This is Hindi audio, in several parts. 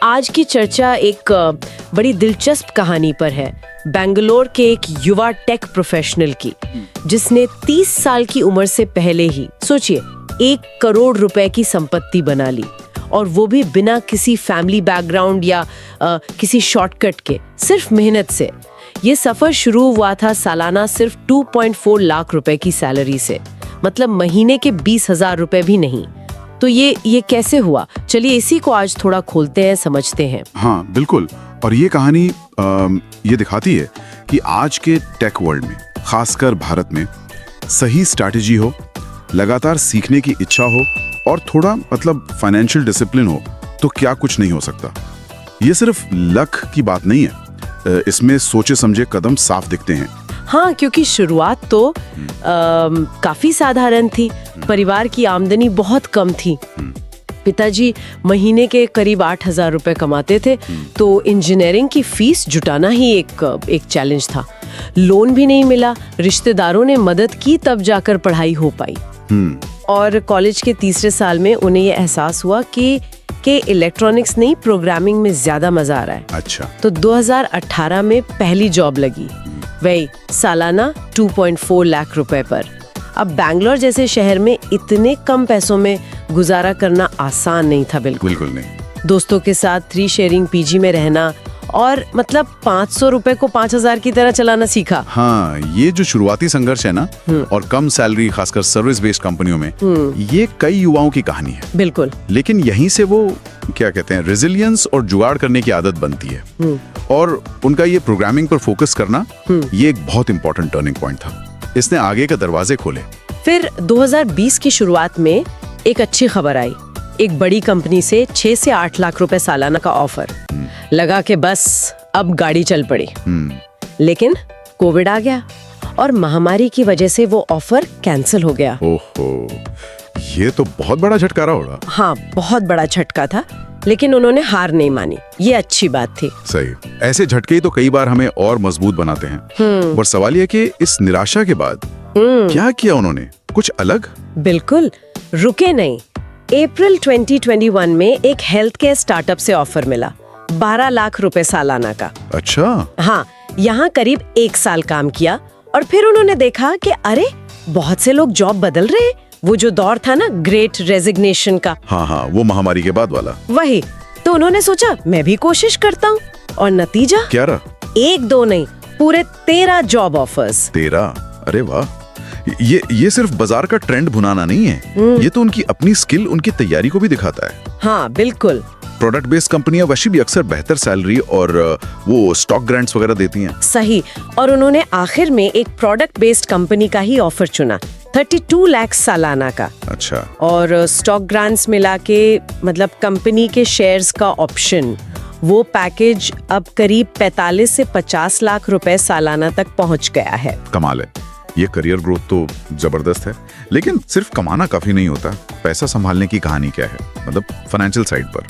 आज की चर्चा एक बड़ी दिलचस्प कहानी पर है, बेंगलोर के एक युवा टेक प्रोफेशनल की, जिसने 30 साल की उम्र से पहले ही सोचिए 1 करोड़ रुपए की संपत्ति बना ली, और वो भी बिना किसी फैमिली बैकग्राउंड या किसी शॉर्टकट के, सिर्फ मेहनत से। ये सफर शुरू हुआ था सालाना सिर्फ 2.4 लाख रुपए की सैलरी से, मतलब महीने के 20,000 रुपए भी नहीं। तो ये कैसे हुआ? चलिए इसी को आज थोड़ा खोलते हैं, समझते हैं। हाँ बिल्कुल। और ये कहानी ये दिखाती है कि आज के टेक वर्ल्ड में, खासकर भारत में, सही स्ट्रैटेजी हो, लगातार सीखने की इच्छा हो और थोड़ा मतलब फाइनेंशियल डिसिप्लिन हो तो क्या कुछ नहीं हो सकता। ये सिर्फ लक की बात नहीं है, इसमें सोचे समझे कदम साफ दिखते हैं। हाँ, क्योंकि शुरुआत तो काफी साधारण थी। परिवार की आमदनी बहुत कम थी। पिताजी महीने के करीब 8,000 रुपए कमाते थे, तो इंजीनियरिंग की फीस जुटाना ही एक चैलेंज था। लोन भी नहीं मिला, रिश्तेदारों ने मदद की तब जाकर पढ़ाई हो पाई। और कॉलेज के तीसरे साल में उन्हें ये एहसास हुआ कि इलेक्ट्रॉनिक्स नहीं, प्रोग्रामिंग में ज्यादा मजा आ रहा है। अच्छा। तो 2018 में पहली जॉब लगी, वही सालाना 2.4 लाख रुपए पर। अब बैंगलोर जैसे शहर में इतने कम पैसों में गुजारा करना आसान नहीं था। बिल्कुल नहीं। दोस्तों के साथ 3 शेयरिंग पीजी में रहना और मतलब 500 रुपए को 5,000 की तरह चलाना सीखा। हाँ, ये जो शुरुआती संघर्ष है ना, और कम सैलरी, खासकर सर्विस बेस्ड कंपनियों में, ये कई युवाओं की कहानी है। बिल्कुल। लेकिन यहीं से वो क्या कहते हैं, रेजिलियंस और जुगाड़ करने की आदत बनती है। और उनका ये प्रोग्रामिंग पर फोकस करना, ये एक बहुत इंपॉर्टेंट टर्निंग पॉइंट था। इसने आगे के दरवाजे खोले। फिर 2020 की शुरुआत में एक अच्छी खबर आई। एक बड़ी कंपनी से 6 से 8 लाख रुपए सालाना का ऑफर। लगा कि बस अब गाड़ी चल पड़ी। लेकिन कोविड आ गया और महामारी की वजह से वो ऑफर कैंसिल हो गया। ओहो, ये तो बहुत बड़ा झटका रहा होगा। हाँ, बहुत बड़ा झटका था, लेकिन उन्होंने हार नहीं मानी। ये अच्छी बात थी। सही। ऐसे झटके तो कई बार हमें और मजबूत बनाते हैं। और सवाल ये कि इस निराशा के बाद क्या किया उन्होंने? कुछ अलग? बिल्कुल, रुके नहीं। अप्रैल 2021 में एक हेल्थ केयर स्टार्टअप से ऑफर मिला, 12 लाख रुपए सालाना का। अच्छा। हाँ, यहाँ करीब 1 साल काम किया और फिर उन्होंने देखा कि अरे बहुत से लोग जॉब बदल रहे हैं। वो जो दौर था ना, ग्रेट रेजिग्नेशन का। हाँ, वो महामारी के बाद वाला। वही। तो उन्होंने सोचा मैं भी कोशिश करता हूँ, और नतीजा क्या रहा? 1-2 नहीं, पूरे 13 जॉब ऑफर्स। 13? अरे वाह। ये सिर्फ बाजार का ट्रेंड भुनाना नहीं है, ये तो उनकी अपनी स्किल, उनकी तैयारी को भी दिखाता है। हाँ बिल्कुल। प्रोडक्ट बेस्ड कंपनियां वैसे भी अक्सर बेहतर सैलरी और वो स्टॉक ग्रांट्स वगैरह देती हैं। सही। और उन्होंने आखिर में एक प्रोडक्ट बेस्ड कंपनी का ही ऑफर चुना, 32 लाख सालाना का। अच्छा। और स्टॉक ग्रांट्स मिला के, मतलब कंपनी के शेयर्स का ऑप्शन, वो पैकेज अब करीब 45 से 50 लाख रुपए सालाना तक पहुंच गया है। कमाल है। ये करियर ग्रोथ तो जबरदस्त है, लेकिन सिर्फ कमाना काफी नहीं होता। पैसा संभालने की कहानी क्या है, मतलब फाइनेंशियल साइड पर?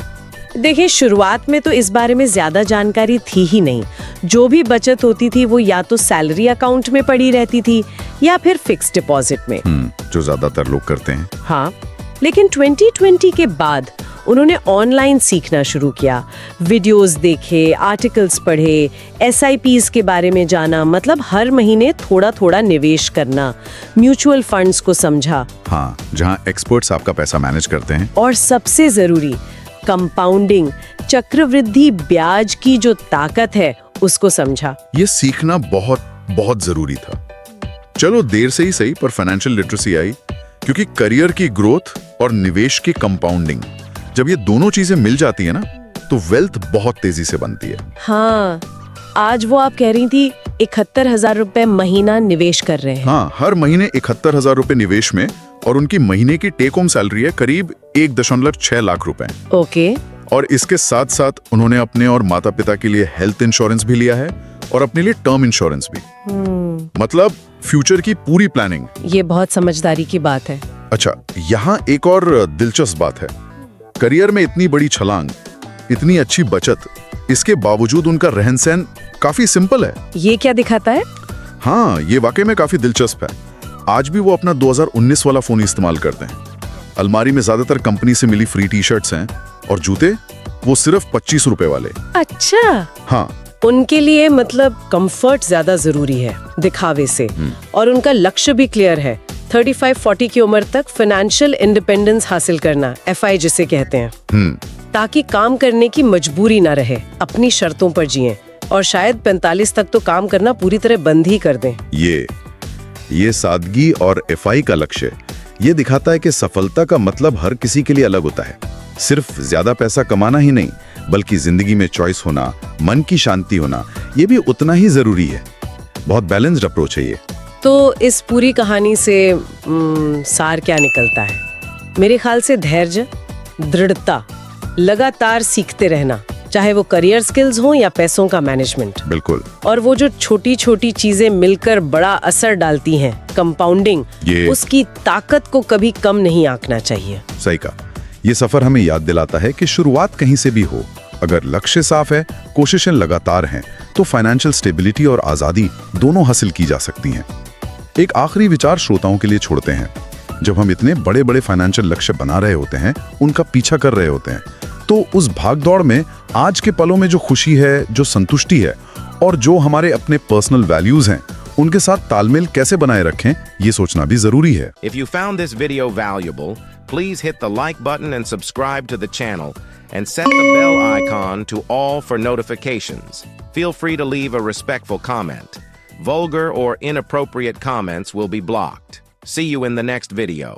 देखिए, शुरुआत में तो इस बारे में ज्यादा जानकारी थी ही नहीं। जो भी बचत होती थी वो या तो सैलरी अकाउंट में पड़ी रहती थी या फिर फिक्स डिपॉजिट में, जो ज्यादातर लोग करते हैं। हाँ, लेकिन 2020 के बाद उन्होंने ऑनलाइन सीखना शुरू किया। वीडियोस देखे, आर्टिकल्स पढ़े, SIPs के बारे में जाना, मतलब हर महीने थोड़ा थोड़ा निवेश करना, म्यूचुअल फंड्स को समझा। हाँ, जहाँ एक्सपर्ट्स आपका पैसा मैनेज करते हैं। और सबसे जरूरी, कंपाउंडिंग, चक्रवृद्धि ब्याज की जो ताकत है उसको समझा। ये सीखना बहुत बहुत जरूरी था। चलो देर से ही सही, पर फाइनेंशियल लिटरेसी आई, क्योंकि करियर की ग्रोथ और निवेश की कंपाउंडिंग, जब ये दोनों चीजें मिल जाती है ना, तो वेल्थ बहुत तेजी से बनती है। हाँ, आज वो आप कह रही थी 71,000 रुपए महीना निवेश कर रहे हैं। हाँ, हर महीने 71,000 रुपए निवेश में, और उनकी महीने की टेक होम सैलरी है करीब 1.6 लाख रुपए। ओके। और इसके साथ साथ उन्होंने अपने और माता पिता के लिए हेल्थ इंश्योरेंस भी लिया है और अपने लिए टर्म इंश्योरेंस भी। मतलब फ्यूचर की पूरी प्लानिंग। ये बहुत समझदारी की बात है। अच्छा, यहाँ एक और दिलचस्प बात है। करियर में इतनी बड़ी छलांग, इतनी अच्छी बचत, इसके बावजूद उनका रहन सहन काफी सिंपल है। ये क्या दिखाता है? हाँ, ये वाकई में काफी दिलचस्प है। आज भी वो अपना 2019 वाला फोन इस्तेमाल करते हैं। अलमारी में ज्यादातर कंपनी से मिली फ्री टी-शर्ट्स हैं और जूते वो सिर्फ 25 रुपए वाले। अच्छा, हाँ, उनके लिए मतलब कंफर्ट ज्यादा जरूरी है दिखावे से, और उनका लक्ष्य भी क्लियर है, 35-40 की उम्र तक फाइनेंशियल इंडिपेंडेंस हासिल करना, FI जिसे कहते हैं, ताकि काम करने की मजबूरी ना रहे, अपनी शर्तों पर जिएं, और शायद 45 तक तो काम करना पूरी तरह बंद ही कर दें। ये सादगी और FI का लक्ष्य ये दिखाता है कि सफलता का मतलब हर किसी के लिए अलग होता है। सिर्फ ज्यादा पैसा कमाना ही नहीं, बल्कि जिंदगी में चॉइस होना, मन की शांति होना, ये भी उतना ही जरूरी है। बहुत बैलेंस्ड अप्रोच है ये। तो इस पूरी कहानी से सार क्या निकलता है? मेरे ख्याल से धैर्य, दृढ़ता, लगातार सीखते रहना, चाहे वो करियर स्किल्स हो या पैसों का मैनेजमेंट। बिल्कुल। और वो जो छोटी छोटी चीजें मिलकर बड़ा असर डालती हैं, कंपाउंडिंग, उसकी ताकत को कभी कम नहीं आंकना चाहिए। सही कहा। ये सफर हमें याद दिलाता है कि शुरुआत कहीं से भी हो, अगर लक्ष्य साफ है, कोशिशें लगातार हैं, तो फाइनेंशियल स्टेबिलिटी और आजादी दोनों हासिल की जा सकती हैं। एक आखिरी विचार श्रोताओं के लिए छोड़ते हैं। जब हम इतने बड़े बड़े फाइनेंशियल लक्ष्य बना रहे होते हैं, उनका पीछा कर रहे होते हैं, तो उस भागदौड़ में आज के पलों में जो खुशी है, जो संतुष्टि है, और जो हमारे अपने पर्सनल वैल्यूज हैं, उनके साथ तालमेल कैसे बनाए रखें, ये सोचना भी जरूरी है। If you found this video valuable, please hit the like button and subscribe to the channel and set the bell icon to all for notifications. Feel free to leave a respectful comment. Vulgar or inappropriate comments will be blocked. See you in the next video.